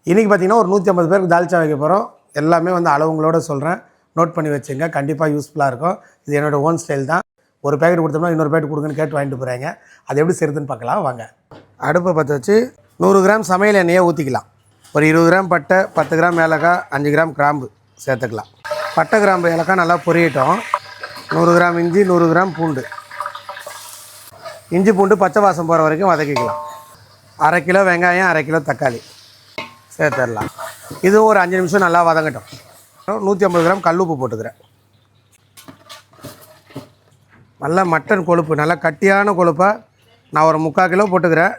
இன்றைக்கி பார்த்திங்கன்னா ஒரு 150 பேருக்கு தால்ச்சா வைக்க போகிறோம். எல்லாமே வந்து அளவுங்களோட சொல்கிறேன், நோட் பண்ணி வச்சுங்க. கண்டிப்பாக யூஸ்ஃபுல்லாக இருக்கும். இது என்னோடய ஓன் ஸ்டைல் தான். ஒரு பேக்கெட் கொடுத்தோம்னா இன்னொரு பேக்கெட் கொடுங்கன்னு கேட்டு வாங்கிட்டு போகிறாங்க. அது எப்படி செய்யுதுன்னு பார்க்கலாம் வாங்க. அடுப்பை பற்ற வச்சு 100 கிராம் சமையல் எண்ணெயை ஊற்றிக்கலாம். ஒரு 20 கிராம் பட்டை, 10 கிராம் ஏலக்காய், 5 கிராம் கிராம்பு சேர்த்துக்கலாம். பட்டை கிராம்பு ஏலக்காய் நல்லா பொரியட்டும். 100 கிராம் இஞ்சி, 100 கிராம் பூண்டு. இஞ்சி பூண்டு பச்சை வாசம் போகிற வரைக்கும் வதக்கிக்கலாம். 1/2 கிலோ வெங்காயம், 1/2 கிலோ தக்காளி சேர்த்துடலாம். இதுவும் ஒரு 5 நிமிஷம் நல்லா வதங்கட்டும். 150 கிராம் கல்லுப்பு போட்டுக்கிறேன். நல்லா மட்டன் கொழுப்பு, நல்லா கட்டியான கொழுப்பாக நான் ஒரு 3/4 கிலோ போட்டுக்கிறேன்.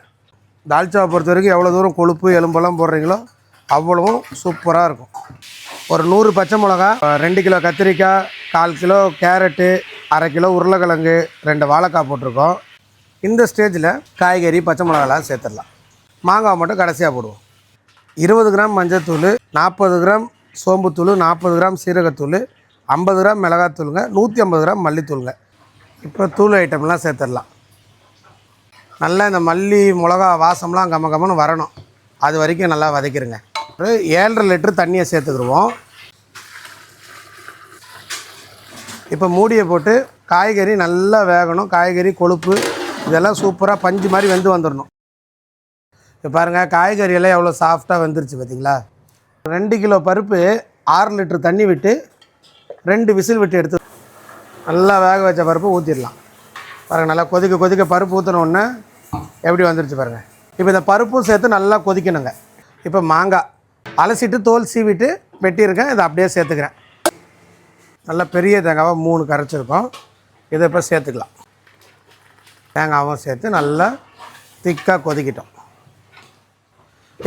தால்ச்சாவை பொறுத்த வரைக்கும் எவ்வளோ தூரம் கொழுப்பு எலும்பெல்லாம் போடுறீங்களோ அவ்வளவும் சூப்பராக இருக்கும். ஒரு 100 பச்சை மிளகா, 2 கிலோ கத்திரிக்காய், 1/4 கிலோ கேரட்டு, 1/2 கிலோ உருளைக்கிழங்கு, 2 வாழைக்காய் போட்டிருக்கோம். இந்த ஸ்டேஜில் காய்கறி பச்சை மிளகாலாம் சேர்த்துடலாம். மாங்காய் மட்டும் கடைசியாக போடுவோம். 20 கிராம் மஞ்சத்தூள், 40 கிராம் சோம்புத்தூள், 40 கிராம் சீரகத்தூள், 50 கிராம் மிளகாத்தூளுங்க, 150 கிராம் மல்லித்தூளுங்க. இப்போ தூள் ஐட்டம்லாம் சேர்த்துடலாம். நல்லா இந்த மல்லி மிளகா வாசம்லாம் கம்மன்னு வரணும். அது வரைக்கும் நல்லா வதக்கிடுங்க. ஒரு 7.5 லிட்டர் தண்ணியை சேர்த்துக்கிடுவோம். இப்போ மூடியை போட்டு காய்கறி நல்லா வேகணும். காய்கறி கொழுப்பு இதெல்லாம் சூப்பராக பஞ்சு மாதிரி வெந்து வந்துடணும். இப்போ பாருங்கள், காய்கறியெல்லாம் எவ்வளோ சாஃப்டாக வெந்துருச்சு பார்த்தீங்களா. 2 கிலோ பருப்பு 6 லிட்டர் தண்ணி விட்டு 2 விசில் விட்டு எடுத்து நல்லா வேக வச்ச பருப்பு ஊற்றிடலாம். பாருங்கள், நல்லா கொதிக்க பருப்பு ஊற்றினோடனே எப்படி வந்துருச்சு பாருங்கள். இப்போ இந்த பருப்பும் சேர்த்து நல்லா கொதிக்கணுங்க. இப்போ மாங்காய் அலசிட்டு தோல் சீவிட்டு வெட்டியிருக்கேன். இதை அப்படியே சேர்த்துக்கிறேன். நல்லா பெரிய தேங்காவை 3 கரைச்சிருக்கோம். இதை இப்போ சேர்த்துக்கலாம். தேங்காவும் சேர்த்து நல்லா திக்காக கொதிக்கிட்டோம்.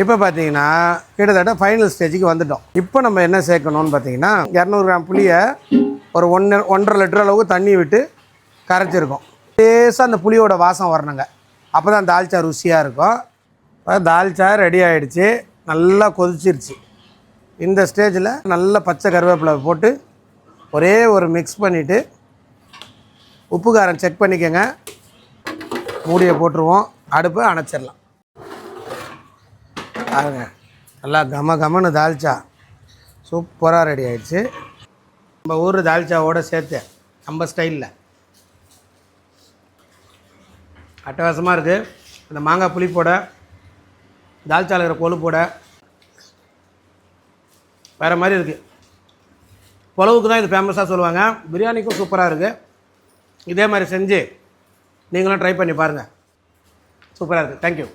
இப்போ பார்த்தீங்கன்னா கிட்டத்தட்ட ஃபைனல் ஸ்டேஜுக்கு வந்துட்டோம். இப்போ நம்ம என்ன சேர்க்கணும்னு பார்த்தீங்கன்னா 200 கிராம் புளியை ஒரு 1.5 லிட்டர் அளவுக்கு தண்ணி விட்டு கரைச்சிருக்கோம். லேசாக அந்த புளியோட வாசம் வரணுங்க. அப்போ தான் தால்ச்சா ருசியாக இருக்கும். இப்போ தால்ச்சா ரெடி ஆகிடுச்சு, நல்லா கொதிச்சிருச்சு. இந்த ஸ்டேஜில் நல்ல பச்சை கருவேப்பிலை போட்டு ஒரே ஒரு மிக்ஸ் பண்ணிவிட்டு உப்பு காரம் செக் பண்ணிக்கோங்க. மூடியை போட்டுருவோம். அடுப்பை அணைச்சிடலாம். பாருங்க, நல்லா கமன்னு தால்ச்சா சூப்பராக ரெடி ஆகிடுச்சு. நம்ம ஊர் தால்ச்சாவோடு சேர்த்து நம்ம ஸ்டைலில் அட்டகாசமாக இருக்குது. அந்த மாங்காய் புளிப்போட தால்ச்சாவில் இருக்கிற கொழுப்போட வேறு மாதிரி இருக்குது. புலவுக்கு தான் இது ஃபேமஸாக சொல்லுவாங்க. பிரியாணிக்கும் சூப்பராக இருக்குது. இதே மாதிரி செஞ்சு நீங்களும் ட்ரை பண்ணி பாருங்கள். சூப்பராக இருக்குது. தேங்க்யூ.